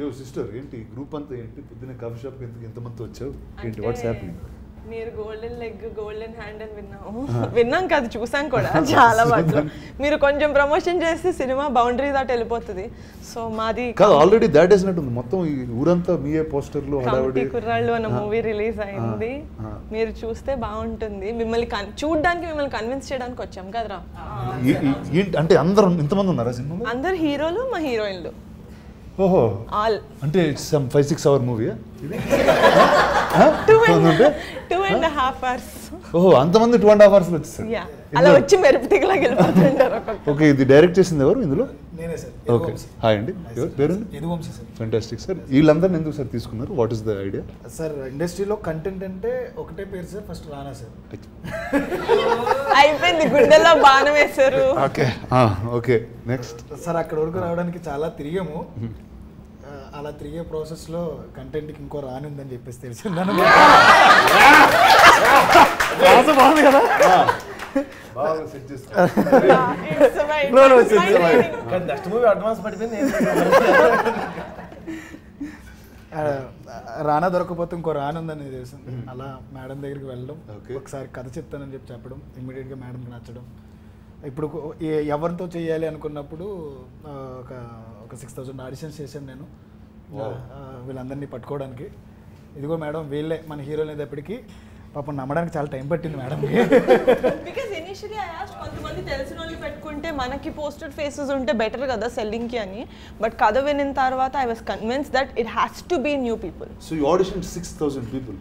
యో సిస్టర్ ఏంటి గ్రూప్ అంతా ఏంటి పొద్దున్న కాఫీ షాప్ ఎంతమంది వచ్చావు ఏంటి వాట్స్ హ్యాపెనింగ్? మీరు గోల్డెన్ లెగ్ గోల్డెన్ హ్యాండ్ అని విన్నాం కాదు, చూసాం కూడా చాలా వాటిలో. మీరు కొంచెం ప్రమోషన్ చేస్తే సినిమా బౌండరీ దాటి వెళ్ళిపోతుంది. సో మాది కాదు ఆల్రెడీ దాట్ వేసినట్టుంది మొత్తం ఈ ఊరంతా మీయే పోస్టర్లు కమిటీ కుర్రాళ్ళు అన్న మూవీ రిలీజ్ అయింది. మీరు చూస్తే బాగుంటుంది. మిమ్మల్ని చూడడానికి మిమ్మల్ని కన్విన్స్ చేయడానికి వచ్చాం కదరా. అంటే అందరూ ఇంతమంది ఉన్నారా సినిమా? అందరు హీరోలు మా హీరోయిన్లు. ఓహో ఆల్ అంటే 5-6 hour మూవీ? 2.5 hours. ఓహో అంతమంది 2.5 hours వచ్చేసారు. అలా వచ్చి మెరుపు తిగలాగా వెళ్ళిపోతుంటారు. ఓకే ఇది డైరెక్ట్ చేసింది ఎవరు ఇందులో? నేనే సార్. ఓకే హాయ్ అండి, పేరు? యదువంశీ సార్. Fantastic sir. వీళ్ళందరినీ ఎందుకు సార్ తీసుకున్నారు? What is the idea? Sir ఇండస్ట్రీలో కంటెంట్ అంటే ఒకటే పేరు సార్, ఫస్ట్ రానా సార్. అయిపోయింది, గుండెల్లో బాణం వేశారు. ఓకే ఓకే నెక్స్ట్ సార్ అక్కడ వరకు రావడానికి చాలా తిరిగాము. అలా తిరిగే ప్రాసెస్లో కంటెంట్కి ఇంకో రాని ఉందని చెప్పేసి తెలిసింది. బాగుంది కదా, నెక్స్ట్ మూవీ అడ్వాన్స్ పడిపోయింది. రానా దొరకపోతే ఇంకో రాని ఉందని తెలిసింది. అలా మేడం దగ్గరికి వెళ్ళడం, ఒకసారి కథ చెప్తానని చెప్పడం, ఇమ్మీడియట్గా మేడంకి నచ్చడం. ఇప్పుడు ఎవరితో చేయాలి అనుకున్నప్పుడు ఒక 6,000 ఆడిషన్స్ చేశాను నేను వీళ్ళందరినీ పట్టుకోవడానికి. ఇదిగో మేడం వీళ్ళే మన హీరోలు అనేటప్పటికీ పాపం నమ్మడానికి చాలా టైం పట్టింది మేడంకి. బికాజ్ ఇనిషియల్లీ ఐ ఆస్క్డ్ కొంతమంది తెలిసిన వాళ్ళు పెట్టుకుంటే మనకి పోస్టెడ్ ఫేసెస్ ఉంటే బెటర్ కదా సెల్లింగ్కి అని. బట్ కథ వినిన తర్వాత I was convince that it has to be new people. So you audition 6,000 people.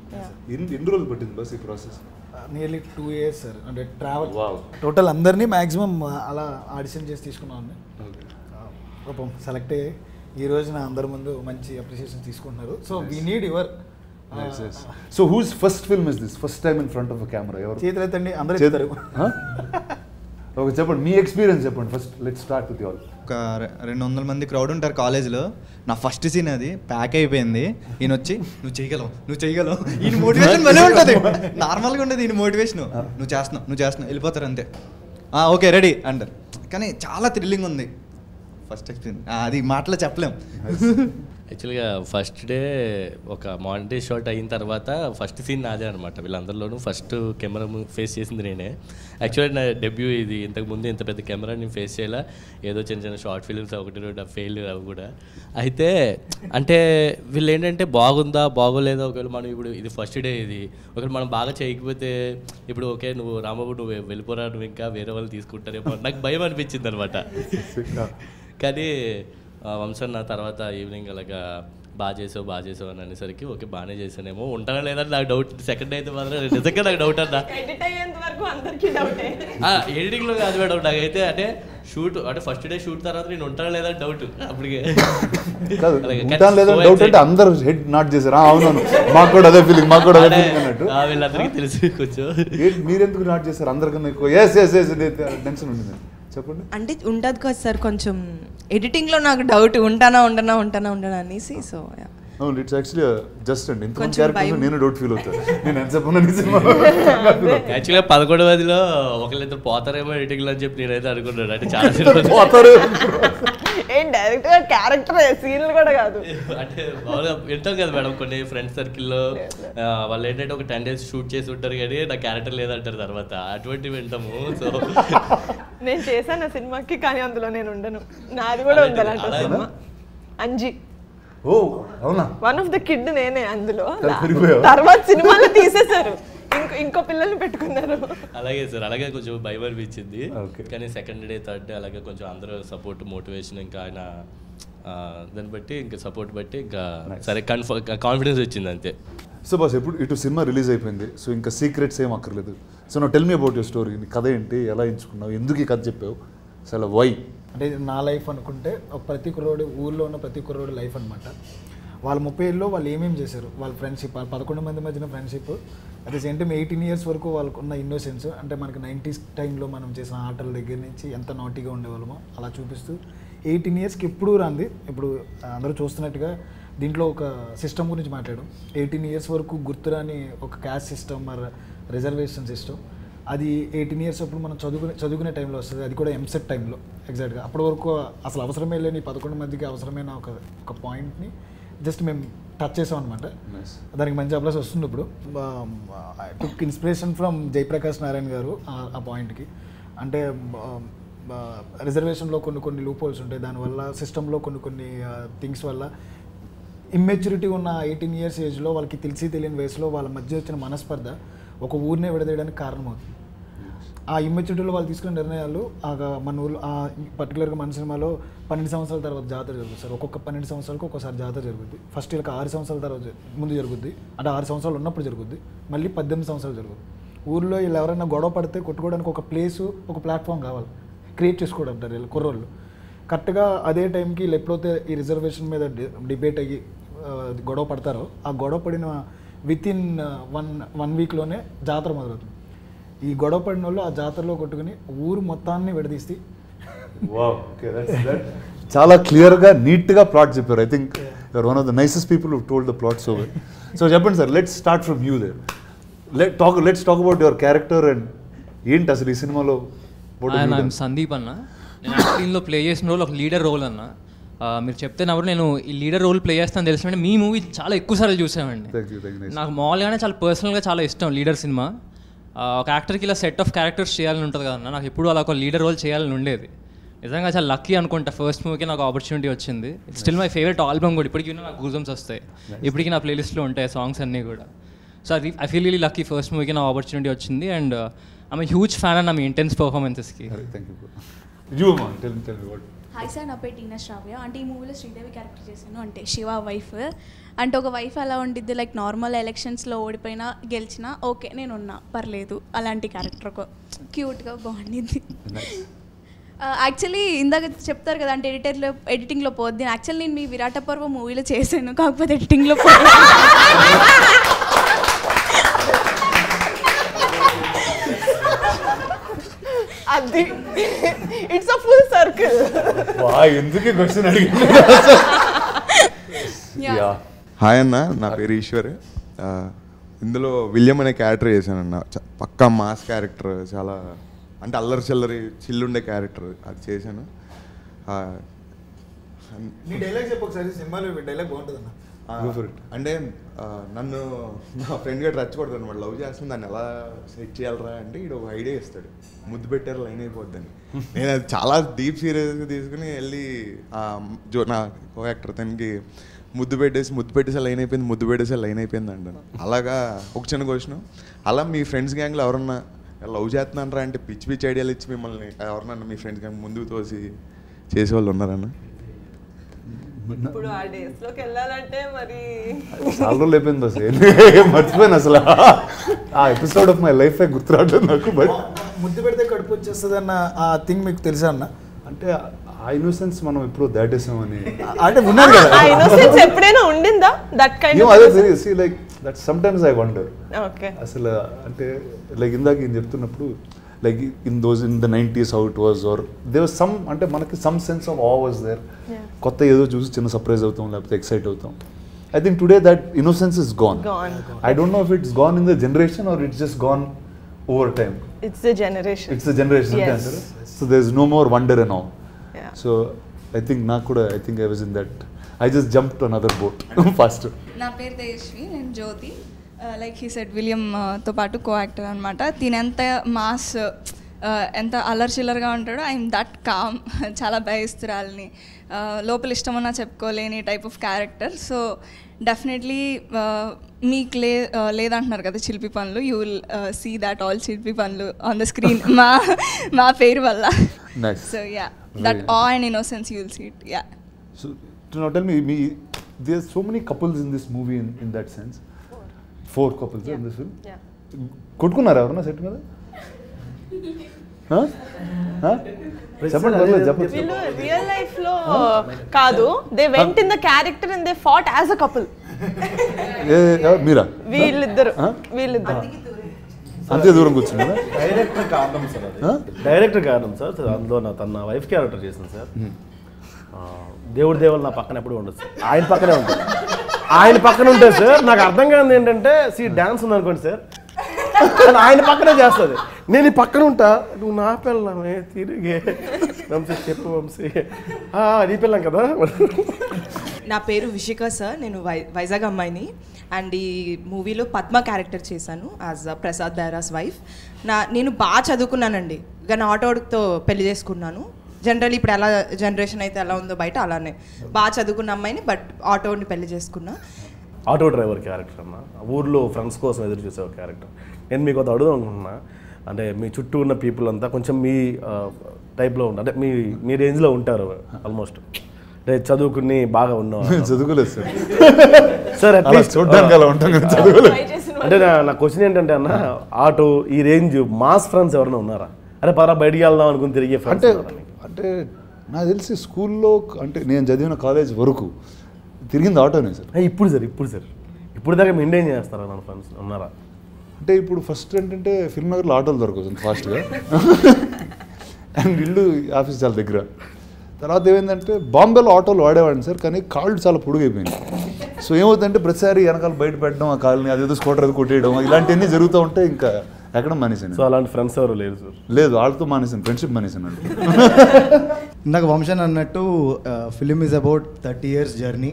ఎన్ని రోజులు పట్టింది బస్ ఈ ప్రాసెస్? Nearly 2 years sir. అంటే ట్రావెల్ టోటల్ అందరినీ మ్యాక్సిమం అలా ఆడిషన్ చేసి తీసుకున్నాను. పాపం సెలెక్ట్ అయ్యి ఈ రోజున అందరి ముందు మంచి అప్రిషియేషన్ తీసుకుంటున్నారు. So we need your. So whose first film is this? First time in front of a camera? ఎవరు చేతులెత్తండి, అందరూ చేస్తారు. ఓకే చెప్పండి మీ ఎక్స్పీరియన్స్ చెప్పండి first. Let's start with you all. ఒక 200 మంది క్రౌడ్ ఉంటారు కాలేజ్లో. నా ఫస్ట్ సీన్ అది ప్యాక్ అయిపోయింది. ఈయన వచ్చి నువ్వు చేయగలవు ఈయన మోటివేషన్ భలే ఉంటుంది. నార్మల్గా ఉండదు ఈయన మోటివేషన్. నువ్వు చేస్తున్నావు వెళ్ళిపోతారు అంతే. ఓకే రెడీ అంటారు. కానీ చాలా థ్రిల్లింగ్ ఉంది ఫస్ట్ ఎక్స్పీరియన్స్. అది మాటలో చెప్పలేం. యాక్చువల్గా ఫస్ట్ డే ఒక మానిటరీ షాట్ అయిన తర్వాత ఫస్ట్ సీన్ నాదే అనమాట. వీళ్ళందరిలోనూ ఫస్ట్ కెమెరా ఫేస్ చేసింది నేనే. యాక్చువల్లీ నా డెబ్యూ ఇది. ఇంతకుముందు ఇంత పెద్ద కెమెరా నేను ఫేస్ చేయాల. ఏదో చిన్న షార్ట్ ఫిల్మ్స్ 1-2 ఫెయిల్ అవి కూడా. అయితే అంటే వీళ్ళు ఏంటంటే బాగుందా బాగోలేదా, ఒకవేళ మనం ఇప్పుడు ఇది ఫస్ట్ డే ఇది ఒకవేళ మనం బాగా చేయకపోతే ఇప్పుడు ఓకే నువ్వు రాంబాబు నువ్వు వెళ్ళిపోరా, నువ్వు ఇంకా వేరే వాళ్ళు తీసుకుంటారేమో నాకు భయం అనిపించింది అనమాట. కానీ వంశన్న తర్వాత ఈవినింగ్ అలాగా బాగా చేసావు అని అనేసరికి ఓకే బాగానే చేసానేమో ఉంటానా లేదా నాకు డౌట్. సెకండ్ అయితే మాత్రం నిజంగా నాకు డౌట్ అన్నా. ఎడిటింగ్లో కాదు మేడం నాకైతే. అంటే షూట్ అంటే ఫస్ట్ డే షూట్ తర్వాత నేను ఉంటానా లేదా డౌట్ అప్పటికే. అందరూ హెడ్ నాట్ చేశారు. అవునవును మాకు కూడా అదే ఫీలింగ్ అన్నట్టు. వీళ్ళందరికీ తెలిసి కొంచెం మీరెందుకు నాట్ చేశారు అందరికన్నా ఎక్కువ? టెన్షన్ ఉంటుంది చెప్పండి. అంటే ఉంటుంది కదా సార్ కొంచెం ఎడిటింగ్లో నాకు డౌట్ ఉంటానా అనేసి. సో ఇట్స్ యాక్చువల్లీ జస్ట్ అండి ఇంతమంది క్యారెక్టర్స్ నేను డౌట్ ఫీల్ అవుతాను. నేను ఎంత చెప్పను యాక్చువల్గా 11వ ఒకళ్ళిద్దరు పోతారేమో ఎడిటింగ్లో అని చెప్పి నేనైతే అనుకున్నాను. అంటే చాలా పోతారు ఏం డైరెక్ట్గా క్యారెక్టర్ సీన్లు కూడా కాదు. అంటే మామూలుగా వింటాం కదా మేడం కొన్ని ఫ్రెండ్స్ సర్కిల్లో వాళ్ళు ఏంటంటే ఒక 10 days షూట్ చేసి ఉంటారు కానీ నా క్యారెక్టర్ లేదంటారు తర్వాత. అటువంటివి వింటాము. సో నేను చేశాను ఆ సినిమాకి కానీ అందులో నేను ఉండను. నాది కూడా ఉండాలంట సినిమా అంజీ. ఓ అవునా? వన్ ఆఫ్ ద కిడ్ నేనే అందులో. తర్వాత సినిమాలో తీసేశారు, ఇంకో పిల్లల్ని పెట్టుకున్నారు. అలాగే సార్ అలాగే కొంచెం భయం అనిపించింది. కానీ సెకండ్ డే థర్డ్ డే అలాగే కొంచెం అందరూ సపోర్ట్ మోటివేషన్ ఇంకా ఆయన దాన్ని బట్టి ఇంకా సపోర్ట్ బట్టి ఇంకా సరే కాన్ఫిడెన్స్ వచ్చింది అంతే. సో బాస్ ఎప్పుడు ఇటు సినిమా రిలీజ్ అయిపోయింది. సో ఇంకా సీక్రెట్స్ ఏం అక్కర్లేదు. సో నా tell me about your story. నీ కథ ఏంటి, ఎలా ఎంచుకున్నావు, ఎందుకు ఈ కథ చెప్పావు, అసలు వై? అంటే నా లైఫ్ అనుకుంటే ప్రతి కుర్రోడు ఊళ్ళో ఉన్న ప్రతి కుర్రోడు లైఫ్ అనమాట. వాళ్ళ 30 ఏళ్ళలో వాళ్ళు ఏమేమి చేశారు, వాళ్ళ ఫ్రెండ్షిప్, 11 మంది మధ్యన friendship, at the same time 18 years వరకు వాళ్ళకు ఉన్న ఇన్నోసెన్స్. అంటే మనకి 90s టైంలో మనం చేసిన ఆటల దగ్గర నుంచి ఎంత నాటీగా ఉండేవాళ్ళమో అలా చూపిస్తూ 18 yearsకి ఎప్పుడూ రాంది. ఇప్పుడు అందరూ చూస్తున్నట్టుగా దీంట్లో ఒక సిస్టమ్ గురించి మాట్లాడడం. 18 years వరకు గుర్తురాని ఒక క్యాస్ట్ సిస్టమ్ మరి రిజర్వేషన్ సిస్టమ్ అది 18 years అప్పుడు మనం చదువుకునే టైంలో వస్తుంది, అది కూడా ఎంసెట్ టైంలో ఎగ్జాక్ట్గా. అప్పటి వరకు అసలు అవసరమే లేని 11 మందికి అవసరమైన ఒక పాయింట్ని జస్ట్ మేము టచ్ చేసాం అనమాట. దానికి మంచి అప్లాస్ వస్తుంది ఇప్పుడు. టుక్ ఇన్స్పిరేషన్ ఫ్రమ్ జయప్రకాష్ నారాయణ గారు ఆ పాయింట్కి. అంటే రిజర్వేషన్లో కొన్ని లూప్ హోల్స్ ఉంటాయి, దానివల్ల సిస్టంలో కొన్ని థింగ్స్ వల్ల ఇమ్మెచ్యూరిటీ ఉన్న 18 years ఏజ్లో వాళ్ళకి తెలియని వయసులో వాళ్ళ మధ్య వచ్చిన మనస్పర్ధ ఒక ఊరినే విడదీయడానికి కారణమవుతుంది. ఆ ఇమ్మెచ్యూరిటీలో వాళ్ళు తీసుకునే నిర్ణయాలు మన ఊళ్ళో పర్టికులర్గా మన సినిమాలో 12 సంవత్సరాల తర్వాత జాతర జరుగుతుంది సార్. ఒక్కొక్క 12 సంవత్సరాలకు ఒక్కోసారి జాతర జరుగుద్ది. ఫస్ట్ వీళ్ళకి 6 సంవత్సరాల తర్వాత ముందు జరుగుద్ది, అంటే 6 సంవత్సరాలు ఉన్నప్పుడు జరుగుద్ది, మళ్ళీ 18 సంవత్సరాలు జరుగుతుంది. ఊళ్ళో వీళ్ళు ఎవరైనా గొడవ పడితే కొట్టుకోవడానికి ఒక ప్లేసు, ఒక ప్లాట్ఫామ్ కావాలి, క్రియేట్ చేసుకోవడం అంటారు వీళ్ళు కుర్రోళ్ళు. కరెక్ట్గా అదే టైంకి వీళ్ళు ఎప్పుడైతే ఈ రిజర్వేషన్ మీద డిబేట్ అయ్యి గొడవ పడతారో, ఆ గొడవ పడిన వితిన్ వన్ వీక్లోనే జాతర మొదలవుతుంది. ఈ గొడవ పడిన వాళ్ళు ఆ జాతరలో కొట్టుకుని ఊరు మొత్తాన్ని విడదీసి చాలా క్లియర్గా నీట్గా ప్లాట్ చెప్పారు. I think you're one of the nicest people who told the plot so well. So చెప్పండి sir, let's start from you there. Let's talk about your character and ఏంటి అసలు ఈ సినిమాలో. సందీప్ అన్న, నేను దీనిలో ప్లే చేసిన రోల్ ఒక లీడర్ రోల్ అన్న. మీరు చెప్తే నవ్వు, నేను ఈ లీడర్ రోల్ ప్లే చేస్తాను తెలిసినట్టు మీ మూవీ చాలా ఎక్కువ సార్లు చూసామండి. నాకు మామూలుగానే చాలా పర్సనల్గా చాలా ఇష్టం లీడర్ సినిమా. ఒక యాక్టర్కి ఇలా సెట్ ఆఫ్ క్యారెక్టర్స్ చేయాలని ఉంటుంది కదన్న, నాకు ఎప్పుడు అలా ఒక లీడర్ రోల్ చేయాలని ఉండేది. నిజంగా చాలా లక్కీ అనుకుంటా, ఫస్ట్ మూవీకి నాకు ఆపర్చునిటీ వచ్చింది. It's still my favourite album కూడా, ఇప్పటికీ నాకు గూజమ్స్ వస్తాయి, ఇప్పటికీ నా ప్లేలిస్ట్లో ఉంటాయి సాంగ్స్ అన్నీ కూడా. సో అది I feel really lucky, first మూవీకి నాకు ఆపర్చునిటీ వచ్చింది. అండ్ ఐఎమ్ హ్యూజ్ ఫ్యాన్ అన్న మీ ఇంటెన్స్ పర్ఫార్మెన్సెస్కి. హాయ్ సార్, నా పేరు టీనా శ్రావ్య. అంటే ఈ మూవీలో శ్రీదేవి క్యారెక్టర్ చేశాను, అంటే శివ వైఫ్. అంటే ఒక వైఫ్ ఎలా ఉండిద్ది, లైక్ నార్మల్ ఎలక్షన్స్లో ఓడిపోయినా గెలిచినా ఓకే నేను ఉన్నా పర్లేదు, అలాంటి క్యారెక్టర్ ఒక క్యూట్గా బాగుండిద్ది. యాక్చువల్లీ ఇందాక చెప్తారు కదా, అంటే ఎడిటింగ్లో పోద్ది. యాక్చువల్లీ నేను మీ విరాట పర్వ మూవీలో చేశాను, కాకపోతే ఎడిటింగ్లో పోద్ది. అది ఇట్స్ అ ఫుల్ సర్కిల్. ఎందుకు క్వశ్చన్ అడిగింది. హాయ్ అన్న, నా పేరు ఈశ్వర్. ఇందులో విలియం అనే క్యారెక్టర్ చేశానన్న, పక్కా మాస్ క్యారెక్టర్, చాలా అంటే అల్లరి చిల్లరి చిల్లుండే క్యారెక్టర్ అది చేశాను. నీ డైలాగ్ చెప్పు ఒకసారి, సినిమాలో డైలాగ్ బాగుంటుంది అన్న. అంటే నన్ను నా ఫ్రెండ్ గట్టి రెచ్చగొడతాను అనమాట, లవ్ చేస్తుంది దాన్ని ఎలా సెట్ చేయాలరా అంటే ఇడు ఒక ఐడియా ఇస్తాడు, ముద్దు పెట్టారు లైన్ అయిపోద్దని. నేను అది చాలా డీప్ సీరియస్గా తీసుకుని వెళ్ళి నా కో యాక్టర్ తనకి ముద్దు పెట్టేసే లైన్ అయిపోయింది, ముద్దు పెట్టేసే లైన్ అయిపోయింది అంటాను. అలాగా ఒక చిన్న క్వశ్చన్, అలా మీ ఫ్రెండ్స్ గ్యాంగ్లో ఎవరన్నా లవ్ చేస్తున్నారా అంటే పిచ్చి పిచ్చి ఐడియాలు ఇచ్చి మిమ్మల్ని ఎవరన్నా మీ ఫ్రెండ్స్ గ్యాంగ్ ముందుకు తోసి చేసేవాళ్ళు ఉన్నారన్న? ఇప్పుడు ఆ డేస్ లోకి వెళ్ళాలంటే మరి చాలా రోజులు అయిపోయింది అసలు, మర్చిపోయాను అసలు ఆ ఎపిసోడ్ ఆఫ్ మై లైఫ్ గుర్తురావట్లేదు నాకు. బట్ ముద్దు పెడితే కడుపు వచ్చేస్తుంది అన్న ఆ థింగ్ మీకు తెలుసా అన్న? అంటే ఆ ఇన్నోసెన్స్ మనం ఎప్పుడు దాటేసామని అంటే ఉన్నది కదా, ఆ ఇన్నోసెన్స్ ఎప్పుడైనా ఉండిందా దట్ కైండ్ ఆఫ్? అదే see like that sometimes I wonder. Okay, అసలు అంటే లైక్ ఇందాక ఈయన చెప్తున్నప్పుడు like in the 90s how it was, or there was some అంటే మనకి some sense of awe was there. కొత్త ఏదో చూసి చిన్న సర్ప్రైజ్ అవుతాం, లేకపోతే ఎక్సైట్ అవుతాం. I think today that innocence is gone. I don't know if it's gone in the generation or it's just gone over time. It's the generation. It's the generation. Yes. So there's no more wonder and awe. Yeah. So I think I think I was in that, I just jumped to another boat faster. నా పేరు తేజస్వి, నేను జ్యోతి. Like he said విలియంతో పాటు co actor అనమాట. దీని ఎంత mass ఎంత అల్లరి చిల్లరగా ఉంటాడో, ఐఎమ్ దట్ కామ్, చాలా భయస్తురాలని, లోపల ఇష్టమన్నా చెప్పుకోలేని type of character. So definitely మీకు లేదంటున్నారు కదా చిలిపి పనులు, you will see that all చిలిపి పనులు ఆన్ ద స్క్రీన్ మా పేరు వల్ల. So yeah, that uh and innocence you will see it. Yeah. So now tell me there's so many couples in this movie in that sense. 4 couples in this film. Yeah. కొట్టుకున్నారా ఎవరన్నా set మీద? చెప్పండి. వీళ్ళు real life లో కాదు, they went in the character and they fought as a couple. మీరా? వీళ్ళిద్దరు అంతే దూరం కూర్చున్నారా? డైరెక్టర్ కారణం సార్, డైరెక్టర్ కారణం సార్. అందులో తన వైఫ్ క్యారెక్టర్ చేసింది సార్. దేవుడు నా పక్కన ఎప్పుడు ఉండదు సార్, ఆయన పక్కనే ఉంటుంది. ఆయన పక్కన ఉంటుంది సార్. నాకు అర్థం కాదు ఏంటంటే, డాన్స్ ఉందనుకోండి సార్, అని ఆయన పక్కనే చేస్తుంది. నేను ఈ పక్కన ఉంటా, నువ్వు నా పిల్లమే తిరిగే వంశీ చెప్పు వంశీ, నీ పిల్లం కదా. నా పేరు విషిక సార్, నేను వైజాగ్ అమ్మాయిని. అండ్ ఈ మూవీలో పద్మ క్యారెక్టర్ చేశాను యాజ్ ప్రసాద్ బైరాస్ వైఫ్. నేను బాగా చదువుకున్నానండి, కానీ ఆటోతో పెళ్లి చేసుకున్నాను. జనరల్ ఇప్పుడు ఎలా జనరేషన్ అయితే ఎలా ఉందో బయట అలానే బాగా చదువుకున్న అమ్మాయిని, బట్ ఆటోని పెళ్లి చేసుకున్నా. ఆటో డ్రైవర్ క్యారెక్టర్ అన్న, ఊర్లో ఫ్రెండ్స్ కోసం ఎదురు చూసే ఒక క్యారెక్టర్. నేను మీకు అది అడుగుదాం అనుకుంటున్నా, అంటే మీ చుట్టూ ఉన్న పీపుల్ అంతా కొంచెం మీ టైప్లో ఉంటారు, అంటే మీ రేంజ్లో ఉంటారు ఆల్మోస్ట్, అంటే చదువుకుని బాగా ఉన్నాం. చదువుకోలేదు సార్, సార్ అట్లీస్ట్ చూడడానికి అలా ఉంటాం కదా, చదువుకోలేదు. అంటే నా క్వశ్చన్ ఏంటంటే అన్న, ఆటో ఈ రేంజ్ మాస్ ఫ్రెండ్స్ ఎవరైనా ఉన్నారా? అరే పరా బయటికి వెళ్దాం అనుకుని తిరిగే ఫ్రెండ్స్ అంటే నాకు తెలిసి స్కూల్లో, అంటే నేను చదివిన కాలేజ్ వరకు తిరిగింది ఆటోనే సార్. ఇప్పుడు దాకా మెయింటైన్ చేస్తారా నా ఫ్రెండ్స్ ఉన్నారా? అంటే ఇప్పుడు ఫస్ట్ ఏంటంటే ఫిల్మ్ నగర్లో ఆటోలు దొరకవచ్చు ఫాస్ట్గా, అండ్ ఇల్లు ఆఫీస్ చాలా దగ్గర. తర్వాత ఏమైందంటే బాంబేలో ఆటోలు వాడేవాడిని సార్, కానీ కాళ్ళు చాలా పొడుగైపోయింది. సో ఏమవుతుందంటే ప్రతిసారి వెనకాల బయట పెట్టడం, ఆ కాళ్ళని అదేదో స్కూటర్ అది కొట్టేయడం, ఇలాంటివన్నీ జరుగుతూ ఉంటే ఇంకా ఎక్కడ మానేసాను. సో అలాంటి ఫ్రెండ్స్ ఎవరు లేరు సార్? లేదు, వాళ్ళతో మానేసాను, ఫ్రెండ్షిప్ మానేసాను అండి. ఇందాక వంశన్ అన్నట్టు film is about 30 years journey.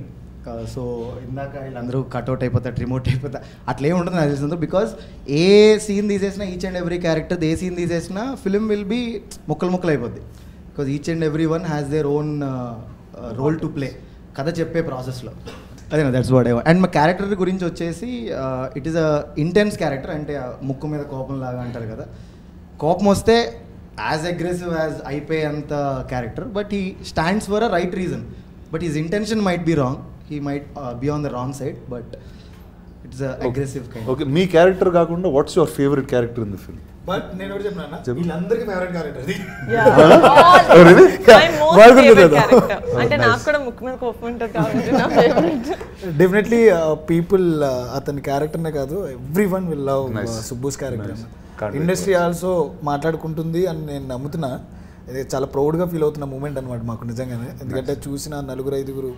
So ఇందాక వీళ్ళందరూ కట్అవుట్ అయిపోతారు, రిమోట్ అయిపోతారు, అట్లా ఏమి ఉంటుంది నాకు తెలిసిందో. బికాజ్ ఏ సీన్ తీసేసినా, ఈచ్ అండ్ ఎవ్రీ క్యారెక్టర్ ఏ సీన్ తీసేసినా ఫిలిం విల్ బీ ముక్కలు అయిపోద్ది. Because each and every one has their own role to play కథ చెప్పే ప్రాసెస్లో. అదే that's what I want. And మా క్యారెక్టర్ గురించి వచ్చేసి it is a intense character. అంటే ముక్కు మీద కోపం లాగా అంటారు కదా, కోపం వస్తే యాజ్ అగ్రెసివ్ యాజ్ అయిపోయేంత character. But he stands for a right reason, but his intention might be wrong, he might be on the wrong side, but it's aggressive kind. Okay, మీ క్యారెక్టర్ కాకుండా what's your favourite character in the film? But నేను కూడా చెప్పినా, వీళ్ళందరికీ favourite character అంటే నాకు కూడా ముక్కు మీద కోపం ఉంటుంది కాబట్టి నా ఫేవరెట్. డెఫినెట్లీ పీపుల్ అతని క్యారెక్టర్నే కాదు, every one will love Subbu's character. Industry also మాట్లాడుకుంటుంది అని నేను నమ్ముతున్నా. ఇది చాలా ప్రౌడ్గా ఫీల్ అవుతున్న మూమెంట్ అనమాట మాకు నిజంగానే. ఎందుకంటే చూసిన 4-5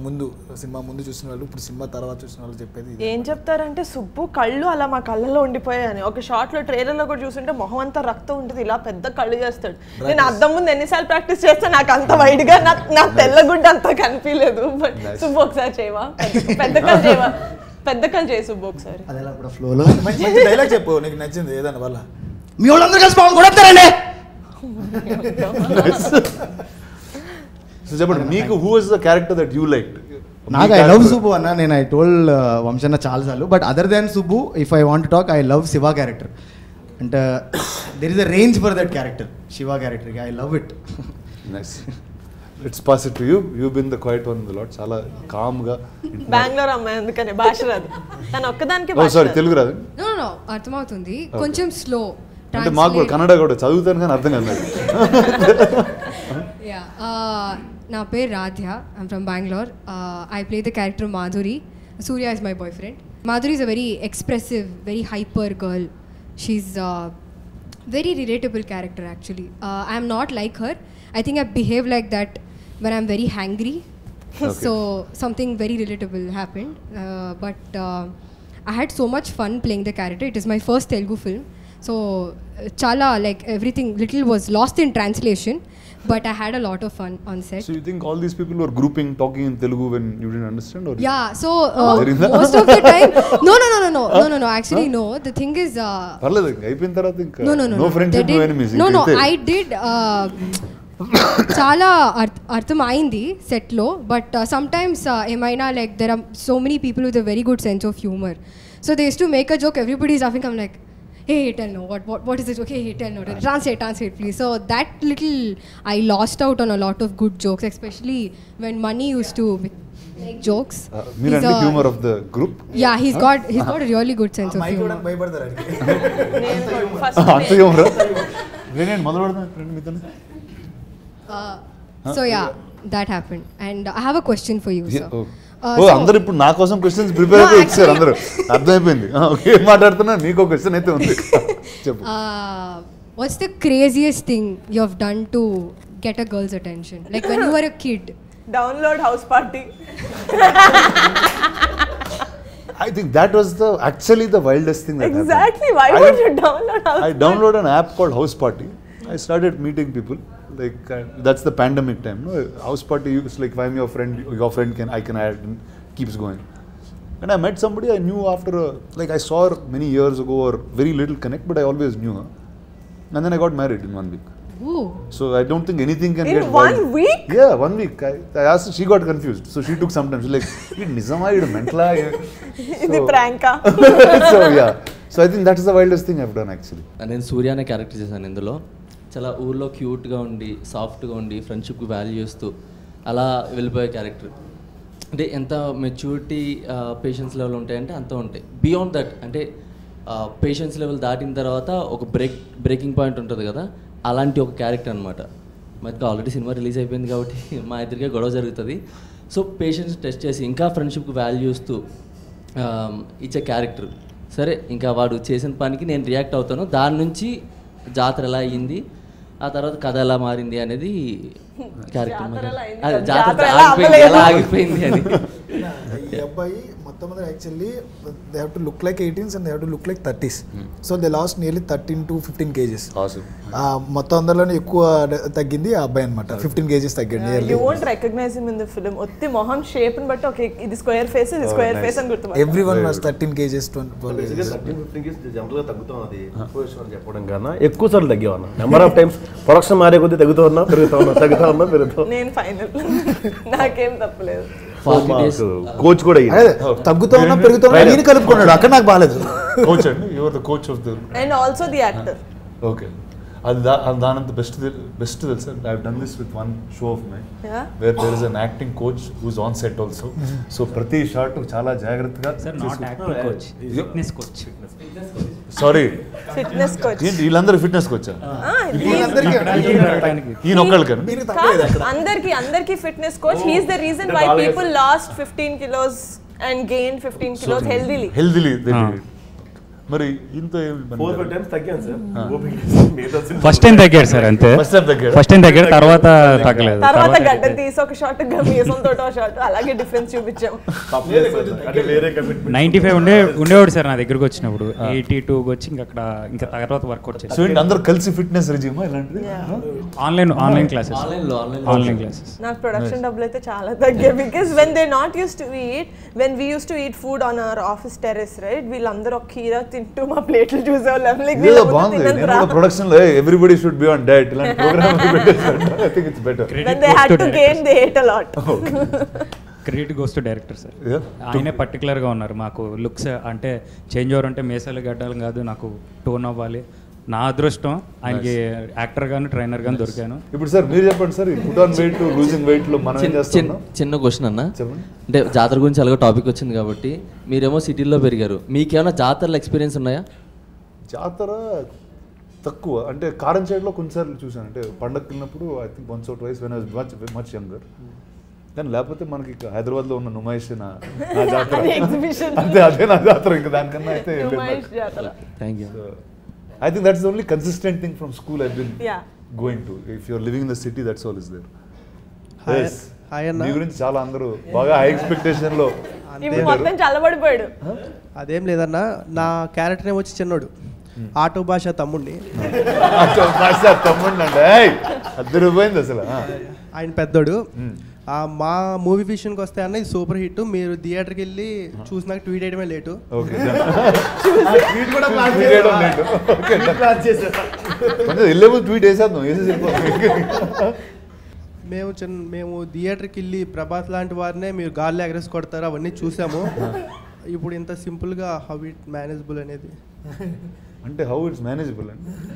ముందు సినిమా ముందు చూసిన వాళ్ళు, ఇప్పుడు సినిమా తర్వాత చూసిన వాళ్ళు చెప్పేది ఏం చెప్తారంటే, సుబ్బు కళ్ళు అలా మా కళ్ళలో ఉండిపోయాయని. ఒక షార్ట్లో ట్రైలర్లో కూడా చూస్తుంటే మొహం అంతా రక్తం ఉంటుంది, ఇలా పెద్ద కళ్ళు చేస్తాడు. నేను అద్దం ముందు ఎన్నిసార్లు ప్రాక్టీస్ చేస్తే నాకు అంత వైడ్గా నాకు తెల్లగుడ్డ అంతా కనిపించలేదు. బట్ సుబ్బు ఒకసారి చేయవా, పెద్ద కళ్ళు చేయవా, పెద్ద కళ్ళు చేయి సుబ్బు ఒకసారి. అదేలా కూడా ఫ్లోలో మంచి డైలాగ్ చెప్పు, నీకు నచ్చింది ఏదన్నా వల్ల. మీ వాళ్ళందరూ కలిసి బాగుంది కూడా వస్తారండి. సో చెప్పండి, మీకు who is the character that you like? నాకు ఐ లవ్ సుబ్బు అన్న. నేను ఐ టోల్డ్ వంశన్న చాలాసార్లు, but other than Subbu if I want talk, I love Shiva character. అంటే there is a range for that character, Shiva character. I love it. Nice. It's pass it to you. You been the quiet one the lot. చాలా కామ్గా. బెంగళూరు అమ్మాయి అందుకని భాష రాదు, తను ఒక్కదానికి. Sorry, Telugu రాదు? నో అర్థమవుతుంది, కొంచెం స్లో. అంటే మాకు కూడా కన్నడ కూడా చదువుతాను కానీ అర్థం కాదు. నా పేరు Radhya, I'm from Bengaluru. I play the character Madhuri. Surya is my boy friend. Madhuri is a very expressive, very hyper girl. She's a very relatable character actually. I am not like her. I think I behave like that when I'm very hangry. Okay. So something very relatable happened. But I had so much fun playing the character. It is my first Telugu film. So chala like everything little was lost in translation. But I had a lot of fun on set. So you think all these people were grouping, talking in Telugu when you didn't understand? Or yeah, so most of the time, no. Actually, no. The thing is, no friendship, no enemies. No, I did. Chala artham ayindi set lo, but sometimes emaina like there are so many people with a very good sense of humor. So they used to make a joke. Everybody is laughing. I'm like, hey, tell no, what is it? Okay, hey, tell no, translate please. So that little, I lost out on a lot of good jokes, especially when Mani used to make jokes. He's the humor of the group. Yeah, he's got a really good sense of humor. So yeah, that happened, and I have a question for you, sir. అందరు ఇప్పుడు నా కోసం questions prepare అయితే ఇచ్చారు అందరూ, అర్థమైపోయింది. Okay, మాట్లాడుతున్నా, నీకు క్వశ్చన్ అయితే ఉంది, చెప్పు. What's the craziest thing you have done to get a girl's attention? Like when you were a kid. Download House Party. I think that was actually the wildest thing that Exactly. happened. Why would you download House I downloaded an app called House Party. I started meeting people. Like that's the pandemic time. No, House Party is like if I'm your friend I can add and keeps going. And I met somebody I knew after like I saw her many years ago or very little connect, but I always knew her. And then I got married in 1 week. Ooh. So I don't think anything can In get 1 wild. week? Yeah, 1 week. I asked her, she got confused. So she took some time. She's like, Nizama, mentala. ఇది ప్రాంకా. So yeah. So I think that's the wildest thing I've done actually. నేను సూర్య అనే character చేశాను ఇందులో. చాలా ఊర్లో క్యూట్గా ఉండి సాఫ్ట్గా ఉండి ఫ్రెండ్షిప్కి వాల్యూ ఇస్తూ అలా వెళ్ళిపోయే క్యారెక్టర్. అంటే ఎంత మెచ్యూరిటీ పేషెన్స్ లెవెల్ ఉంటాయంటే అంత ఉంటాయి. బియాండ్ దట్ అంటే పేషెన్స్ లెవెల్ దాటిన తర్వాత ఒక బ్రేకింగ్ పాయింట్ ఉంటుంది కదా, అలాంటి ఒక క్యారెక్టర్ అనమాట. మనకి ఆల్రెడీ సినిమా రిలీజ్ అయిపోయింది కాబట్టి మా ఇద్దరికే గొడవ జరుగుతుంది. సో పేషెన్స్ టెస్ట్ చేసి ఇంకా ఫ్రెండ్షిప్కి వాల్యూ ఇస్తూ ఇచ్చే క్యారెక్టర్. సరే ఇంకా వాడు చేసిన పనికి నేను రియాక్ట్ అవుతాను, దాని నుంచి జాతర ఎలా అయ్యింది, ఆ తర్వాత కథ ఎలా మారింది అనేది క్యారెక్టర్. జాతర ఎలా ఆగిపోయింది అని. ఈ అబ్బాయి మొట్టమొదటి actually they have to look like 18s and they have to look like 30s. So they last nearly 13 to 15 kgs. మొత్తం అందరిలోనే ఎక్కువ తగ్గింది ఆ అబ్బాయి అనమాట. 15 kgs తగ్గాడు. You won't recognize him in the film. ఒత్తి మొహం షేప్ ని బట్టి ఓకే ఇది స్క్వేర్ ఫేస్ ఇది స్క్వేర్ ఫేస్ అని గుర్తుపట్టాలి. Everyone was 13 kgs 12 kgs. 13-15 kgs జనరల్గా తగ్గుతాం. అది పొజిషన్ చెప్పడం కన్నా ఎక్కువ సార్లు తగ్గేవన్నా. నెంబర్ ఆఫ్ టైమ్స్ ప్రొడక్షన్ మారే కొద్దీ తగ్గుతూ ఉన్నా పెరుగుతూ నేను ఫైనల్ నాకేం తప్పలేదు. కోచ్ కూడా తగ్గుతూ ఉన్నా పెరుగుతూ ఉన్నా నేను కలుపుకున్నాడు. అక్కడ నాకు బాగాలేదు. కోచ్ అండి, you are the coach of the and also the actor. Okay, అది దానంత బెస్ట్ తెలుసా. I have done this with one show of my where there is an acting coach who is on set also. So ప్రతి shot చాలా జాగ్రత్తగా. Sorry fitness coach. వీళ్ళందరూ fitness కోచా? ఈయన ఒక్కళ్ళకని అందరికి fitness coach. He is the reason why people lost 15 kilos and gained 15 kilos healthily. మరి ఇంత ఫస్ట్ టైం తగ్గాడు సార్, అంతే. ఫస్ట్ టైం తగ్గాడు, తర్వాత తగ్గలేదు. తర్వాత గడ్డ తీసి ఒక షాట్ మీసంతో షాట్ అలాగే డిఫరెన్స్ చూపించాం. 95 ఉండేవాడు సార్ నా దగ్గరకు వచ్చినప్పుడు. 82 వచ్చి ఇంకా తర్వాత వర్కౌట్ చేసి అందరూ కలిసి ఫిట్నెస్ రెజ్యూమ్ ఇలాంటిది ఆన్లైన్ క్లాసెస్. నాకు ప్రొడక్షన్ డబ్బులు అయితే చాలా తగ్గాయి. Because when they not use to eat, when we use to eat food on our office terrace right, వీళ్ళందరూ ఒక కీరా తింటూ మా ప్లేట్లు చూసేవాళ్ళం. ప్రొడక్షన్ లో everybody should be on diet. ఇలాంటి program I think it's better. When they had to gain, they ate a lot. Credit goes to director sir. ఆయనే పర్టికులర్గా ఉన్నారు మాకు లుక్స్ అంటే చేంజ్ ఓవర్ అంటే మేసాలు గడ్డాలు కాదు, నాకు టోన్ అవ్వాలి. నా అదృష్టం ఆయనకి యాక్టర్ గాను ట్రైనర్ గాను దొరికాను. ఇప్పుడు సార్ మీరు చెప్పండి sir, put on weight losing weight లో మనం ఏం చేస్తున్నాం? చిన్న క్వశ్చన్ అన్న, అంటే జాతర గురించి అలాగే టాపిక్ వచ్చింది కాబట్టి మీరేమో సిటీలో పెరిగారు, మీకేమైనా జాతరలో ఎక్స్పీరియన్స్ ఉన్నాయా? జాతర తక్కువ, అంటే కారం సైడ్లో కొన్నిసార్లు చూసాను. అంటే పండగకి వెళ్ళినప్పుడు I think once or twice when I was much younger. కానీ లేకపోతే మనకి హైదరాబాద్లో ఉన్న నుమాయిష్ నా జాతర అంతే, అదే నా జాతర. ఇంకా దానికన్నా అయితే thank you. I think that's the only consistent thing from school I've been going to. If you're living in the city, that's all is there. Yes. Hi Anna. మీ గురించి చాలా అందరూ బాగా హై ఎక్స్పెక్టేషన్ లో మొత్తం చల్లబడిపోయాడు. అదేం లేదన్నా, నా క్యారెక్టర్ ఏమో వచ్చి చిన్నోడు, ఆటో భాష తమ్ముడిని. ఆటో భాష తమ్ముడిని అంటే అద్దరిపోయింది అసలు. ఆయన పెద్దోడు. మా మూవీ విషయానికి వస్తే అన్న ఇది సూపర్ హిట్. మీరు థియేటర్కి వెళ్ళి చూసినాక ట్వీట్ చేయడమే లేటు. ట్వీట్ వేసేద్దాం. మేము థియేటర్కి వెళ్ళి ప్రభాస్ లాంటి వారినే మీరు గాల్లో ఎగరేసి కొడతారు అవన్నీ చూసాము. ఇప్పుడు ఇంత సింపుల్గా హౌ ఇట్ మేనేజబుల్ అనేది, అంటే హౌ ఇట్స్ మేనేజబుల్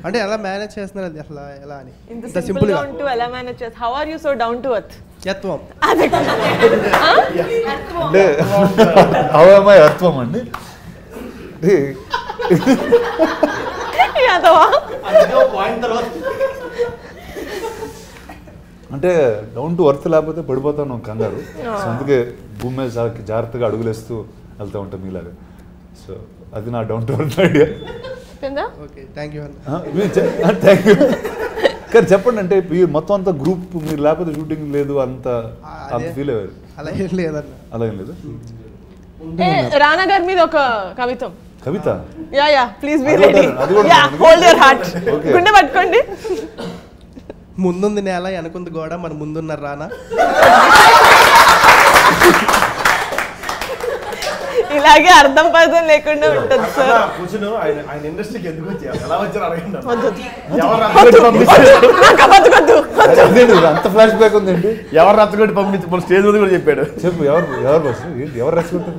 అంటే ఎలా మేనేజ్ చేస్తున్నారు అది అసలు ఎలా అని. ఇంత సింపుల్ గా ఉంటూ ఎలా మేనేజ్ చేస్తారు? How are you so down to earth? యత్వం అంటే హౌ యామ్ ఐ అర్థం అండి. అంటే డౌన్ టు ఎర్త్ లేకపోతే పడిపోతాను కంగారు. సో అందుకే భూమి మీద జాగ్రత్తగా అడుగులేస్తూ వెళ్తూ ఉంటాం మీలాగా. సో అది నా down to earth idea. Thank you. కానీ చెప్పండి, అంటే మొత్తం అంతా గ్రూప్ మీరు లేకపోతే షూటింగ్ లేదు అంత ఫీల్ అయ్యారు? అలా ఏం లేదన్న. అలా ఏం లేదు. రానా గారి మీద ఒక కవితం. కవిత? Yeah please be ready. Yeah hold your heart. గుండె పట్టుకోండి. ముందుంది నేల వెనకుంది గోడ, మన ముందున్నారు రానా. ఇలాగే అర్థం పర్థం లేకుండా ఉంటుంది సార్. ఆయన ఇండస్ట్రీకి ఎందుకు వచ్చారు, ఎలా వచ్చారు అడగండి. అంత ఫ్లాష్ బ్యాక్ ఉందండి. ఎవరు రచ్చగొట్టి పంపించి మన స్టేజ్ మీద కూడా చెప్పాడు. చెప్పు ఎవరు బస్ ఎవరు రచ్చగొట్టారు?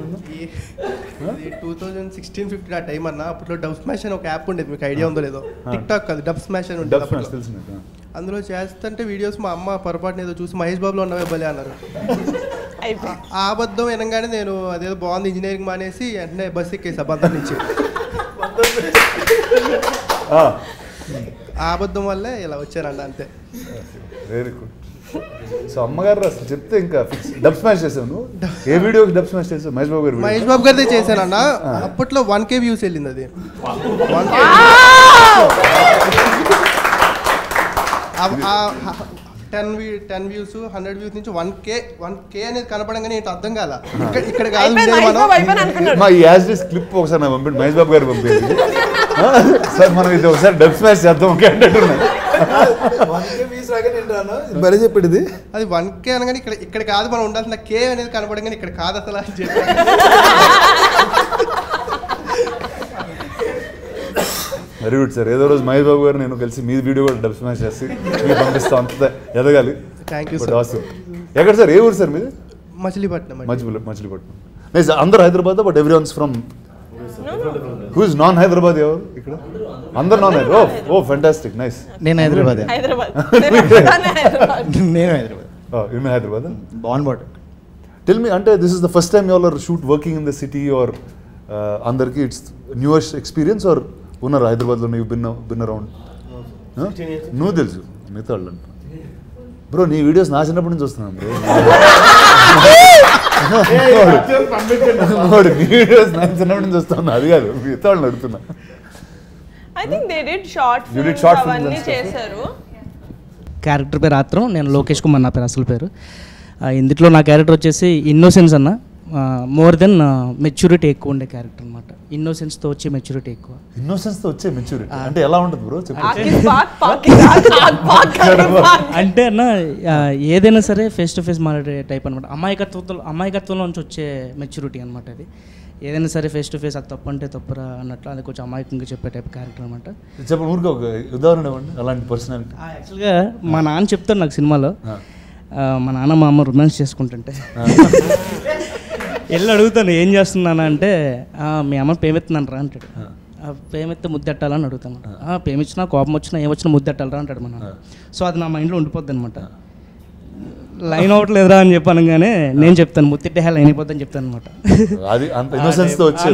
2016-15 ఆ టైం అన్న. అప్పట్లో డబ్ స్మాష్ అని ఒక యాప్ ఉండేది, మీకు ఐడియా ఉందో లేదో. టిక్ టాక్ కాదు, డబ్ స్మాష్ అని ఉండేది. అందులో చేస్తుంటే వీడియోస్ మా అమ్మ పొరపాటున ఏదో చూసి మహేష్ బాబులో ఉన్నవే బలే అన్నారు. ఆ అబద్ధం వినగానే నేను అదేదో బాగుంది ఇంజనీరింగ్ మానేసి వెంటనే బస్ ఎక్కేసి అబద్ధం నుంచి. ఆ అబద్ధం వల్లే ఇలా వచ్చానండి, అంతే. Very good. సో అమ్మగారు అసలు చెప్తే ఇంకా డబ్ స్మాష్ చేసాను. ఏ వీడియోకి డబ్ స్మాష్ చేసావు? మహేష్ బాబు గారిదే చేశానన్న. అప్పట్లో 1K వ్యూస్ వెళ్ళింది అది. 10 వ్యూస్ 100 వ్యూస్ నుంచి 1K అనేది కనపడంగానే ఏంటి అర్థం కాల. ఇక్కడ కాదు క్లిప్ ఒకసారి నాకు పంపండి, మహేష్ బాబు గారు పంపింది. సార్ మనం ఇది ఒకసారి డబ్ స్మాష్ చేద్దాం అంటున్నాను. మరీ చెప్పాడు ఇది. అది 1K అనగానే ఇక్కడ కాదు మనం ఉండాల్సిన K అనేది కనపడంగానే ఇక్కడ కాదు అసలు అని చెప్పి. Very good sir. ఏదో రోజు మహేష్ బాబు గారు నేను కలిసి మీ వీడియో కూడా డబ్ స్మాష్ చేసి మీరు పంపిస్తాం, అంత ఎదగాలి. Thank you sir. ఎక్కడ సార్? ఏ ఊరు సార్ మీది? మచిలీపట్నం. నైస్. అందరు Hyderabad, but every ones from who is non Hyderabad? ఎవరు ఇక్కడ? అందరు non Hyderabad. Oh fantastic, nice. నేను హైదరాబాద్. నేను హైదరాబాద్. బాన్ బాట్. టెల్ మీ, అంటే this is the first time you are shoot working in the city or అందరికి ఇట్స్ న్యూయెస్ట్ ఎక్స్పీరియన్స్ ఆర్ ఉన్నారు హైదరాబాద్లో? నువ్వు బిన్ అరౌండ్. నువ్వు తెలుసు, మిగతా వాళ్ళు అంట. బ్రో నీ వీడియోస్ నా చిన్నప్పటి నుంచి వస్తున్నాను బ్రో. నీ వీడియోస్ నా చిన్నప్పటి నుంచి వస్తున్నా, అది కాదు మిగతా వాళ్ళని అడుగుతున్నా. I think they did short films అవన్నీ చేశారు. క్యారెక్టర్ పేరు ఆత్రం, నేను లోకేష్ కుమార్ నా పేరు అసలు పేరు. ఇందులో నా క్యారెక్టర్ వచ్చేసి ఇన్నోసెన్స్ అన్న. మోర్ దెన్ మెచ్యూరిటీ ఎక్కువ ఉండే క్యారెక్టర్ అనమాట. ఇన్నోసెన్స్తో వచ్చే మెచ్యూరిటీ ఎక్కువ. ఇన్నోసెన్స్తో వచ్చే మెచ్యూరిటీ అంటే ఎలా ఉంటుంది బ్రో? అంటే అన్న ఏదైనా సరే ఫేస్ టు ఫేస్ మాట్లాడే టైప్ అనమాట. అమాయకత్వంలో నుంచి వచ్చే మెచ్యూరిటీ అనమాట. అది ఏదైనా సరే ఫేస్ టు ఫేస్ అది తప్పు అంటే తప్పురా అన్నట్లు అది కొంచెం అమాయకంగా చెప్పే టైప్ క్యారెక్టర్ అనమాట. చెప్పండి ఊరికే ఒక ఉదాహరణ ఇవ్వండి అలాంటి పర్సనాలిటీ. యాక్చువల్గా మా నాన్న చెప్తాను నాకు సినిమాలో, మా నాన్న మా అమ్మ రొమాన్స్ చేసుకుంటుంటే వెళ్ళి అడుగుతాను ఏం చేస్తున్నాను అంటే, మీ అమ్మ పేమెత్తున్నాను రా అంటాడు. పేమెత్తే ముద్దెట్టాలని అడుగుతాను. పేమిచ్చినా కోపం వచ్చినా ఏమొచ్చినా ముద్దెట్టాలరా అంటాడు మా నాన్న. సో అది నా మైండ్లో ఉండిపోద్ది అనమాట. లైన్ అవ్వట్లేదురా అని చెప్పాను, కానీ నేను చెప్తాను ముత్తిట్టే లైన్ అయిపోద్దని చెప్తాను అనమాట. అంత ఇన్నోసెన్స్ వచ్చి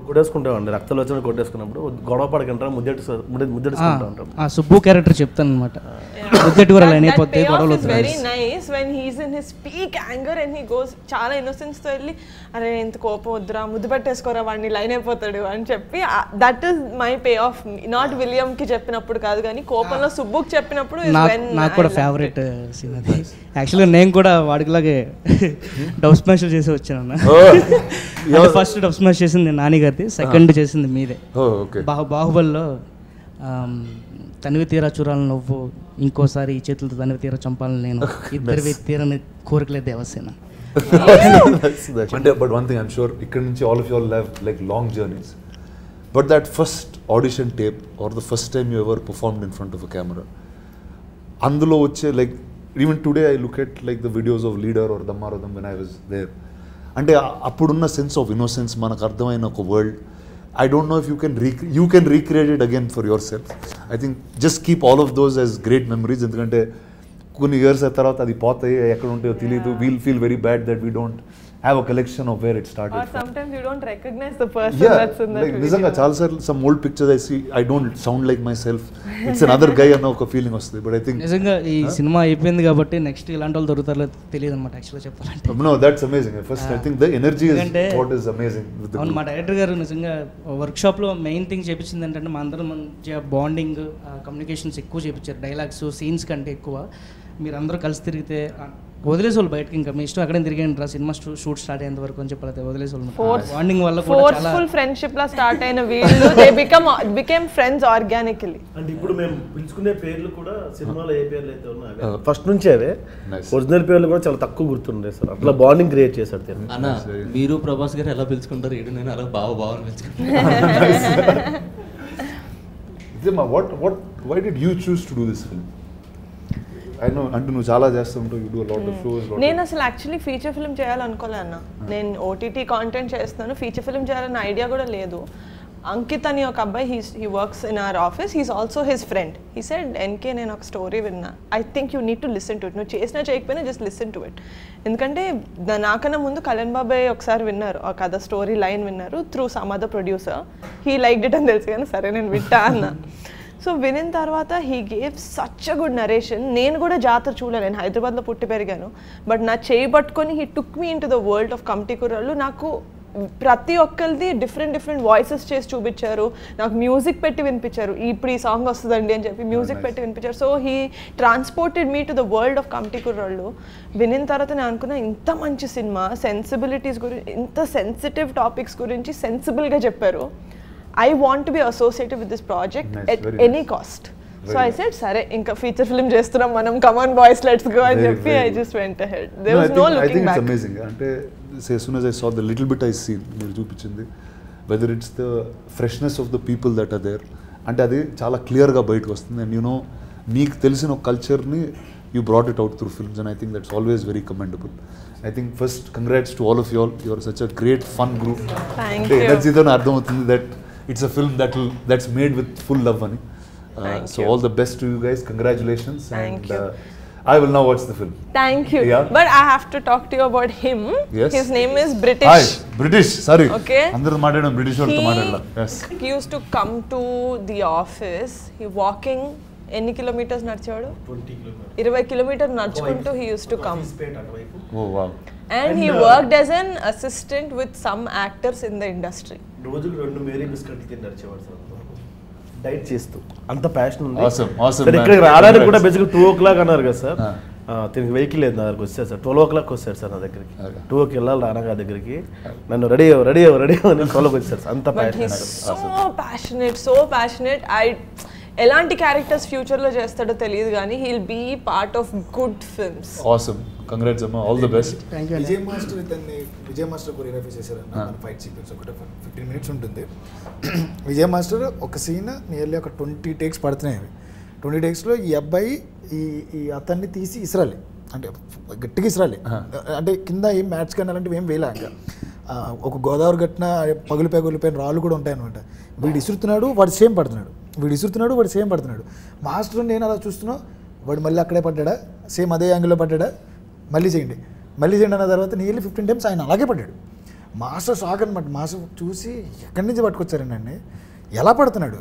కొట్టేసుకుంటామండి. రక్తాలు వచ్చిన కొట్టేసుకున్నప్పుడు గొడవ పడకంటారా ముద్దెట్టుకుంటా ఉంటాం. సుబ్బు క్యారెక్టర్ చెప్తాను అనమాట. ముద్దెట్టు కూడా లైన్ అయిపోతే గొడవలు. Very nice when he's in his peak anger and he goes చాలా ఇన్నోసెన్స్ తో వెళ్ళి అరే ఎంత కోపం వద్దురా ముద్దు పెట్టేసుకోరా వాడిని లైన్ అయిపోతాడు అని చెప్పి, that is my pay of. Not William కి చెప్పినప్పుడు కాదు కానీ కోపంలో సుబ్బుకి చెప్పినప్పుడు నాకు కూడా ఫేవరెట్ సీన్ అది. యాక్చువల్గా నేను కూడా వాడికిలాగే డబ్ స్మాష్ చేసి వచ్చాను. ఫస్ట్ డబ్ స్మాష్ చేసింది నాని గారిది, సెకండ్ చేసింది మీదే. బాహుబలిలో తనివి తీరా చూడాలని నువ్వు, ఇంకోసారి ఈ చేతులతో తనివి తీరా చంపాలని నేను, ఇద్దరివి తీరని కోరికలే దేవసేన. అంటే but one thing I'm sure ఇక్కడ నుంచి all of you all have like long journeys, but that first audition tape or the first time you ever performed in front of a camera, అందులో వచ్చే like even today I look at like the videos of Leader or దమ్మారథం when I was there, అంటే అప్పుడున్న sense of innocence మనకు అర్థమైన ఒక world. I don't know if you can recreate it again for yourself. I think just keep all of those as great memories. ఎందుకంటే కొన్ని years తర్వాత అది పోతాయి, ఎక్కడ ఉంటాయో తెలియదు. We'll feel very bad that we don't have a collection of where it started. Or sometimes you don't recognize the person that's in that video. నిజంగా చాలా సార్లు some old pictures I see, I don't sound like myself. It's another guy అన్న ఒక feeling వస్తుంది. But I think నిజంగా ఈ cinema అయిపోయింది కాబట్టి నెక్స్ట్ ఇలాంటి వాళ్ళు దొరుకుతారో తెలియదు అనమాట యాక్చువల్గా చెప్పాలంటే. No, that's amazing. First I think the energy is what is amazing with the అవును, మా డైరెక్టర్ గారు నిజంగా వర్క్షాప్లో మెయిన్ థింగ్ చేపించింది ఏంటంటే మా అందరం మంచిగా బాండింగ్ కమ్యూనికేషన్స్ ఎక్కువ చేయించారు. డైలాగ్స్ సీన్స్ కంటే ఎక్కువ మీరందరూ కలిసి తిరిగితే వదిలేసి వాళ్ళు బయటకి ఇంకా మీ ఇష్టం అక్కడే తిరిగండి రా సినిమా షూట్ స్టార్ట్ అయ్యేంత వరకు అని చెప్పాలి వదిలేసి వాళ్ళు బాండింగ్ వల్ల కూడా చాలా ఫోర్స్ఫుల్ ఫ్రెండ్షిప్ లా స్టార్ట్ అయిన వీళ్ళు దే బికమ్ ఫ్రెండ్స్ ఆర్గానికలీ. అంటే ఇప్పుడు మేము పిలుచుకునే పేర్లు కూడా సినిమాలో ఏ పేర్లు అయితే ఉన్నాయో ఫస్ట్ నుంచే అవే ఒరిజినల్ పేర్లు కూడా చాలా తక్కువ గుర్తుండే సార్. అట్లా బాండింగ్ క్రియేట్ చేశాడు తిను. అన్న మీరు ప్రభాస్ గారు ఎలా పిలుచుకుంటారు ఏడు నేను అలా బాగా పిలుచుకుంటాను. Why did you choose to do this film? I know అంటే నువ్వు చాలా చేస్తుంటావు, you do a lot of shows. నేను అసలు యాక్చువల్లీ ఫీచర్ ఫిల్మ్ చేయాలనుకోలే అన్న. నేను ఓటీటీ కాంటెంట్ చేస్తున్నాను, ఫీచర్ ఫిల్మ్ చేయాలన్న ఐడియా కూడా లేదు. అంకిత్ అని ఒక అబ్బాయి he works in our office, he's also his friend. He said NK నేను ఒక స్టోరీ విన్నా, I think you need to listen to it. నువ్వు చేసినా చేయకపోయినా జస్ట్ లిసన్ టు ఇట్. ఎందుకంటే నాకన్నా ముందు కళ్యాణ్ బాబాయ్ ఒకసారి విన్నారు, ఆ కథ స్టోరీ లైన్ విన్నారు through some other producer. He liked it అని తెలుసు కానీ సరే నేను వింటా అన్న. సో వినిన తర్వాత he gave such a good narration. నేను కూడా జాతర చూడలేను, నేను హైదరాబాద్లో పుట్టి పెరిగాను. బట్ నా చేయి పట్టుకొని he took me in to the world of committee కుర్రాళ్ళు. నాకు ప్రతి ఒక్కరిది డిఫరెంట్ వాయిసెస్ చేసి చూపించారు, నాకు మ్యూజిక్ పెట్టి వినిపించారు. ఇప్పుడు ఈ సాంగ్ వస్తుందండి అని చెప్పి మ్యూజిక్ పెట్టి వినిపించారు. So he transported me to the world of committee కుర్రాళ్ళు. వినిన తర్వాత నేను అనుకున్నా ఇంత మంచి సినిమా, సెన్సిబిలిటీస్ గురించి, ఇంత సెన్సిటివ్ టాపిక్స్ గురించి సెన్సిబుల్గా చెప్పారు. I want to be associated with this project at any cost. So I said, "Sare, inka feature film చేస్తున్నాం మనం, come on boys, let's go." అని చెప్పి I just went ahead. There was no looking back. I think it's amazing. అంటే as soon as I saw the little bit I seen మీరు చూపించింది, whether it's the freshness of the people that are there, అంటే అది చాలా క్లియర్గా బయటకు వస్తుంది. And you know మీకు తెలిసిన ఒక కల్చర్ని you brought it out through films, and I think that's always very commendable. I think first congrats to all of you all. You are such a great fun group. Thank you. That's idana ardham avutundi that it's a film that's made with full love ani. So all the best to you guys. Congratulations. Thank you. I will now watch the film. Thank you. Yeah. But I have to talk to you about him. Yes. His name is British. Hi, British. Sorry. Okay. Andaru maatladam British valto maatladala. Yes. He used to come to the office. He walking ఎన్ని kilometres నడిచాడు? 20 kilometre నడుచుకుంటూ he used to come. Oh wow. And he worked as an assistant with some actors in the industry. రోజుకు 2 Mary బిస్కెట్లు తిని నడిచేవాడు sir, diet చేస్తూ. అంత passion ఉంది. Awesome. ఇక్కడికి రావడానికి కూడా బేసిక్గా 2 o'clock అన్నారు కదా సార్. తినకి వెహికల్ లేదు నా దగ్గరికి, వచ్చారు సార్ 12 o'clock వచ్చారు సార్ నా దగ్గరికి. 2కి వెళ్ళాలి రానగా దగ్గరికి, నన్ను రెడీ అని 12కి వచ్చారు సార్. అంత సో ప్యాషనేట్. ఎలాంటి క్యారెక్టర్స్ ఫ్యూచర్లో చేస్తాడో తెలియదు కానీ he'll be part of good films. Awesome, congrats అమ్మా, all the best. Vijay master ఇతన్ని విజయ్ మాస్టర్ కొరియోగ్రఫీ చేశారన్న ఫైట్ సీక్వెన్స్ ఒకటి 15 minutes ఉంటుంది. విజయ్ మాస్టర్ ఒక సీన్ నియర్లీ ఒక 20 takes పడుతున్నాయి. 20 takesలో ఈ అబ్బాయి ఈ అతన్ని తీసి ఇసరాలి, అంటే గట్టిగా ఇసరాలి. అంటే కింద ఏం మ్యాట్స్ కానీ అలాంటివి ఏం వేయలే. ఇంకా ఒక గోదావరి గట్టిన పగులిపోయిన రాళ్ళు కూడా ఉంటాయి అనమాట. వీడు ఇసురుతున్నాడు, వాడు సేమ్ పడుతున్నాడు. మాస్టర్ నేను అలా చూస్తున్నా, వాడు మళ్ళీ అక్కడే పడ్డా, సేమ్ అదే యాంగిల్లో పడ్డా, మళ్ళీ చేయండి అన్న తర్వాత నియర్లీ 15 times ఆయన అలాగే పడ్డాడు. మాస్టర్ షాక్ అనమాట. మాస్టర్ చూసి ఎక్కడి నుంచి పట్టుకొచ్చారండి, ఎలా పడుతున్నాడు,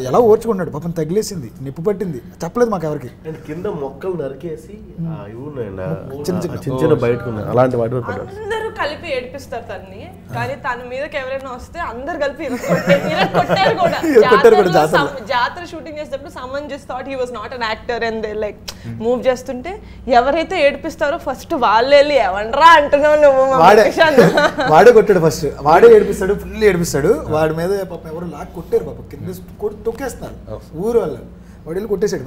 ఎలా ఓర్చుకున్నాడు, పాపం తగిలేసింది, నిప్పు పట్టింది, చెప్పలేదు మాకు ఎవరికి. కింద మొక్కలు నరికేసి చిన్న బయటకు అలాంటి వాటి అందరూ కలిపి ఏడిపిస్తారు తన్ని, కానీ తన మీదకి ఎవరైనా వస్తే అందరు కలిపి కొట్టారు కూడా. జాతర షూటింగ్ చేసేటప్పుడు someone just thought he was not an actor and they like move చేస్తుంటే ఎవరైతే ఏడిపిస్తారో ఫస్ట్ వాళ్ళు వెళ్ళి ఎవనరా అంటున్నావు నువ్వు, వాడే కొట్టాడు ఫస్ట్, వాడే ఏడిపిస్తాడు, ఫుల్ ఏడిపిస్తాడు. వాడి మీద పాపం ఎవరు లాక్ కొట్టారు, పాపం కింద తొక్కేస్తున్నారు ఊరు వాళ్ళు, వాడు వెళ్ళి కొట్టేసాడు.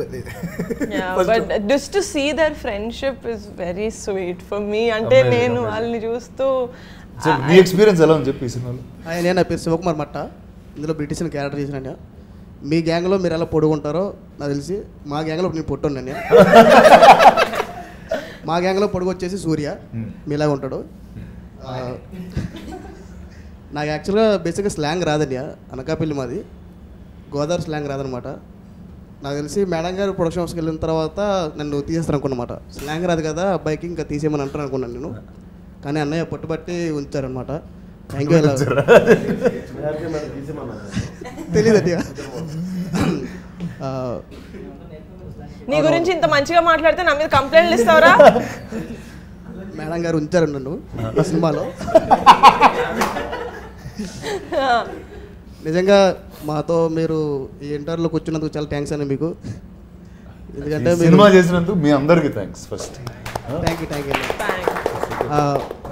But just to see their friendship is very sweet for me. అంటే నేను వాళ్ళని చూస్తూ మీ ఎక్స్పీరియన్స్ ఎలా ఉంది చెప్పి ఈ సినిమాలో. నేను నా పేరు శివకుమార్ మట్ట, ఇందులో బ్రిటిష్ క్యారెక్టర్ చేసిన. మీ గ్యాంగ్లో మీరు ఎలా పొడుగుంటారో నాకు తెలిసి, మా గ్యాంగ్లో నేను పొట్టున్నాను. నేను మా గ్యాంగ్లో పొడుగు వచ్చేసి సూర్య, మీలాగా ఉంటాడు. నాకు యాక్చువల్గా బేసిక్గా స్లాంగ్ రాదండి, అనకాపల్లి మాది, గోదావరి స్లాంగ్ రాదనమాట. నాకు తెలిసి మేడం గారు ప్రొడక్షన్ హౌస్కి వెళ్ళిన తర్వాత నన్ను తీసేస్తాను అనుకున్నమాట. స్లాంగ్ రాదు కదా అబ్బాయికి, ఇంకా తీసేయమని అంటారు అనుకున్నాను నేను, కానీ అన్నయ్య పట్టుబట్టి ఉంచారనమాట. Thank you. తెలీదండి, నీ గురించి ఇంత మంచిగా మాట్లాడితే నా మీద కంప్లైంట్లు ఇస్తావరా? మేడం గారు ఉంచారు నన్ను ఆ సినిమాలో. నిజంగా మాతో మీరు ఈ ఇంటర్వ్యూలో కూర్చున్నందుకు చాలా థ్యాంక్స్ అండి మీకు. ఎందుకంటే సినిమా చేసినందుకు మీ అందరికీ thanks first. Thank you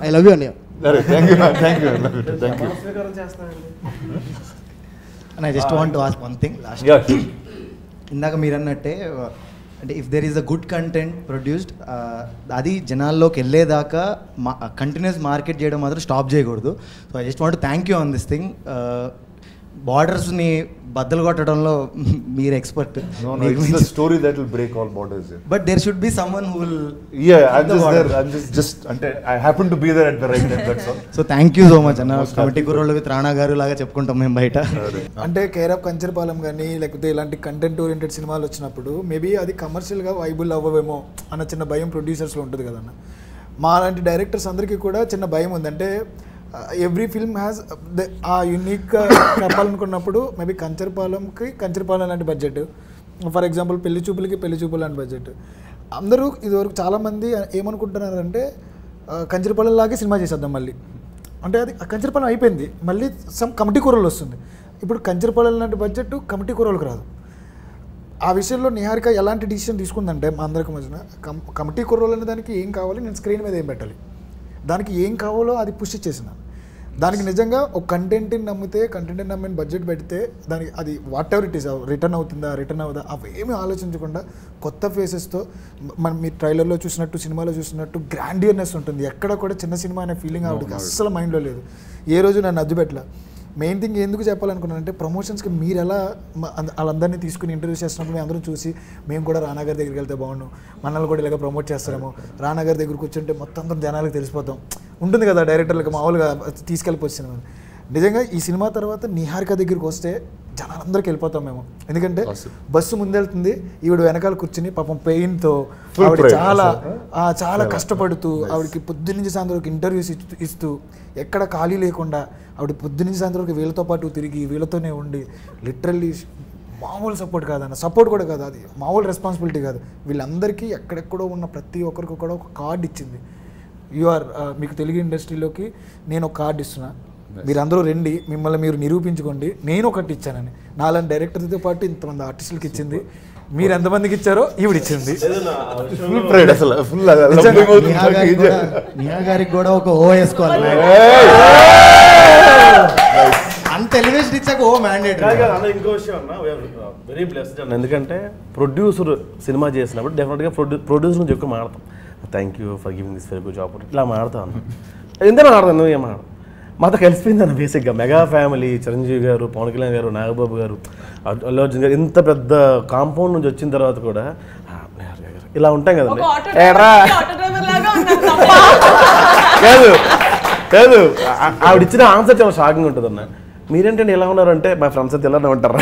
I love you అన్నయ్య. I just want to ask one thing last. ఇందాక మీరు అన్నట్టే అంటే if there is a good content produced అది జనాల్లోకి వెళ్ళేదాకా కంటిన్యూస్ మార్కెట్ చేయడం మాత్రం స్టాప్ చేయకూడదు. So I just want thank you on this thing. బార్డర్స్ని బద్దలు కొట్టడంలో మీరు expert. Story that will break all borders. But there should be someone who will just అంటే I happen to be there at the right time. That's all. So thank you so much అన్న. Committee Kurrollu విత్ రాణా గారు లాగా చెప్పుకుంటాం మేము బయట. అంటే care of Kancharapalem కానీ లేకపోతే ఇలాంటి కంటెంట్ ఓరియంటెడ్ సినిమాలు వచ్చినప్పుడు మేబీ అది కమర్షియల్గా వైబుల్ అవ్వవేమో అన్న చిన్న భయం ప్రొడ్యూసర్స్లో ఉంటుంది కదన్న. మా లాంటి డైరెక్టర్స్ అందరికీ కూడా చిన్న భయం ఉంది. అంటే ఎవ్రీ ఫిల్మ్ హ్యాస్ ఆ యూనిక్గా చెప్పాలనుకున్నప్పుడు మేబీ కంచరపాలెం లాంటి బడ్జెట్, ఫర్ ఎగ్జాంపుల్ పెళ్లి చూపులు లాంటి బడ్జెట్. అందరూ ఇదివరకు చాలామంది ఏమనుకుంటున్నారంటే కంచరపాలెం లాగే సినిమా చేసేద్దాం మళ్ళీ. అంటే అది కంచరపాలెం అయిపోయింది, మళ్ళీ సమ్ కమిటీ కూరలు వస్తుంది. ఇప్పుడు కంచరపాలెం లాంటి బడ్జెట్ కమిటీ కూరలకు రాదు. ఆ విషయంలో నిహారిక ఎలాంటి డిసిషన్ తీసుకుందంటే మా అందరికి మధ్యన కమిటీ కూరలు అనే దానికి ఏం కావాలి, నేను స్క్రీన్ మీద ఏం పెట్టాలి, దానికి ఏం కావాలో అది పుష్ చేసినాను. దానికి నిజంగా ఒక కంటెంట్ని నమ్మిన బడ్జెట్ పెడితే దానికి అది whatever it is return అవుదా అవేమీ ఆలోచించకుండా కొత్త ఫేసెస్తో మనం మీ ట్రైలర్లో చూసినట్టు సినిమాలో చూసినట్టు గ్రాండియర్నెస్ ఉంటుంది. ఎక్కడ కూడా చిన్న సినిమా అనే ఫీలింగ్ ఆవిడకి అస్సలు మైండ్లో లేదు. ఏ రోజు నన్ను అడ్డుపెట్టలే. మెయిన్ థింగ్ ఎందుకు చెప్పాలనుకున్నానంటే ప్రమోషన్స్కి మీరు ఎలా వాళ్ళందరినీ తీసుకుని ఇంటర్వ్యూ చేస్తున్నప్పుడు మేము అందరం చూసి మేము కూడా రానా గారి దగ్గరికి వెళ్తే బాగుండు, మనల్ని కూడా ఇలాగ ప్రమోట్ చేస్తారేమో, రానా గారి దగ్గర కూర్చుంటే మొత్తం అందరం జనాలకు తెలిసిపోతాం ఉంటుంది కదా డైరెక్టర్లకు మామూలుగా తీసుకెళ్ళిపోవచ్చు. నిజంగా ఈ సినిమా తర్వాత నిహారిక దగ్గరికి వస్తే జనాలందరికి వెళ్ళిపోతాం మేము. ఎందుకంటే బస్సు ముందెళ్తుంది, ఈవిడ వెనకాల కూర్చుని పాపం పెయిన్తో ఆవిడ చాలా కష్టపడుతూ ఆవిడకి పొద్దున్నుంచి సాయంత్రం వరకు ఇంటర్వ్యూస్ ఇస్తూ ఎక్కడ ఖాళీ లేకుండా ఆవిడ పొద్దున్నుంచి సాయంత్రం వరకు వీళ్ళతో పాటు తిరిగి వీళ్ళతోనే ఉండి లిటరల్లీ మామూలు సపోర్ట్ కాదన్న, సపోర్ట్ కూడా కాదు, అది మామూలు రెస్పాన్సిబిలిటీ కాదు. వీళ్ళందరికీ ఎక్కడెక్కడో ఉన్న ప్రతి ఒక్కరికి కూడా ఒక కార్డు ఇచ్చింది. మీకు తెలుగు ఇండస్ట్రీలోకి నేను ఒక కార్డు ఇస్తున్నా, మీరందరూ రండి, మిమ్మల్ని మీరు నిరూపించుకోండి, నేను ఒకటి ఇచ్చానని. నాలాంటి డైరెక్టర్తో పాటు ఇంతమంది ఆర్టిస్టులకి ఇచ్చింది. మీరు ఎంతమందికి ఇచ్చారో ఈవిడ ఇచ్చింది. నిహా గారికి కూడా ఒక ఓ వేసుకోవాలి. అంత ఎలివేషన్ ఇచ్చాక ఓ మ్యాండేట్. ఇంకో విషయం అన్న, వెరీ బ్లెస్డ్ అన్న. ఎందుకంటే ప్రొడ్యూసర్ సినిమా చేసినప్పుడు డెఫినెట్గా ప్రొడ్యూసర్ నుంచి ఎక్కువ మాడతాం. Thank you for giving this very good job ఇట్లా మాడతాను. ఎందుకు మాడతాను, ఏం మాడతాను, మాతో కలిసిపోయింది అన్న. బేసిక్గా మెగా ఫ్యామిలీ, చిరంజీవి గారు, పవన్ కళ్యాణ్ గారు, నాగబాబు గారు, అల్లు అర్జున్ గారు, ఇంత పెద్ద కాంపౌండ్ నుంచి వచ్చిన తర్వాత కూడా ఇలా ఉంటాం కదండి. కాదు ఆవిడ ఇచ్చిన ఆన్సర్ చాలా షాకింగ్ ఉంటుంది అన్న. మీరేంటంటే ఎలా ఉన్నారంటే మా ఫ్రెండ్స్ అయితే ఇలానే ఉంటారా.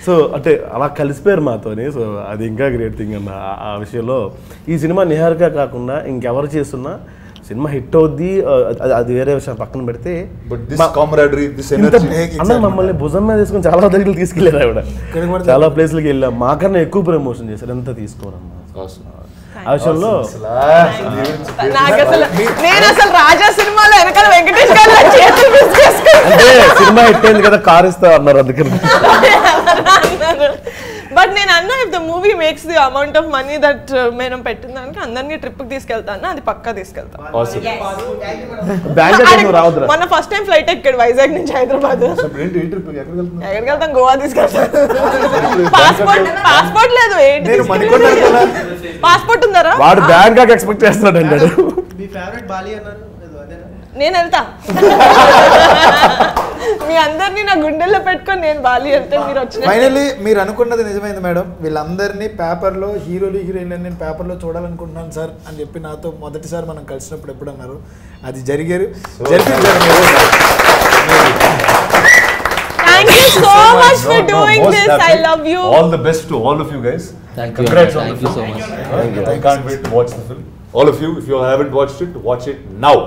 సో అంటే అలా కలిసిపోయారు మాతోని. సో అది ఇంకా గ్రేట్ థింగ్ అన్న. ఆ విషయంలో ఈ సినిమా నిహారిక కాకుండా ఇంకెవరు చేస్తున్నా సినిమా హిట్ అవుద్ది, అది వేరే విషయం పక్కన పెడితే అన్న మమ్మల్ని భుజం మీద తీసుకుని చాలా దగ్గర తీసుకెళ్ళారు ఆవిడ. చాలా ప్లేస్లకి వెళ్ళాం, మాకన్నా ఎక్కువ ప్రమోషన్ చేశారు. ఎంత తీసుకోరమ్మా ఆ విషయంలో. అంటే సినిమా హిట్ అయింది కదా, కార్ ఇస్తా అన్నారు అందుకని. బట్ నేను అన్నా if the movie makes the amount of money that మనం పెట్టిన దానికి అందరినీ ట్రిప్ కి తీసుకెళ్తాను, అది పక్కా తీసుకెళ్తాను. మన ఫస్ట్ టైం ఫ్లైట్ ఎక్కాడు వైజాగ్ నుంచి హైదరాబాద్. ఎక్కడికి వెళ్తాం? గోవా తీసుకెళ్తాను. పాస్పోర్ట్ లేదు, పాస్పోర్ట్ ఉందారా? వాడు బ్యాంకాక్ ఎక్స్పెక్ట్ చేస్తున్నాడు అన్నాడు. నేను వెళ్తా, మీ అందరినీ నా గుండెల్లో పెట్టుకొని నేను బాలి వెళ్తే మీరు వచ్చిన. ఫైనల్లీ మీరు అనుకున్నది నిజమైంది మేడం. వీళ్ళందరినీ పేపర్లో హీరోలు హీరోయిన్లు నేను పేపర్లో చూడాలనుకుంటున్నాను సార్ అని చెప్పి నాతో మొదటిసారి మనం కలిసినప్పుడు ఎప్పుడు అన్నారు. అది జరిగారు. Thank you so much for doing this. I love you. All the best to all of you guys. Thank you. Congrats on Thank you so much. I can't wait to watch the film. All of you, if you haven't watched it, watch it now.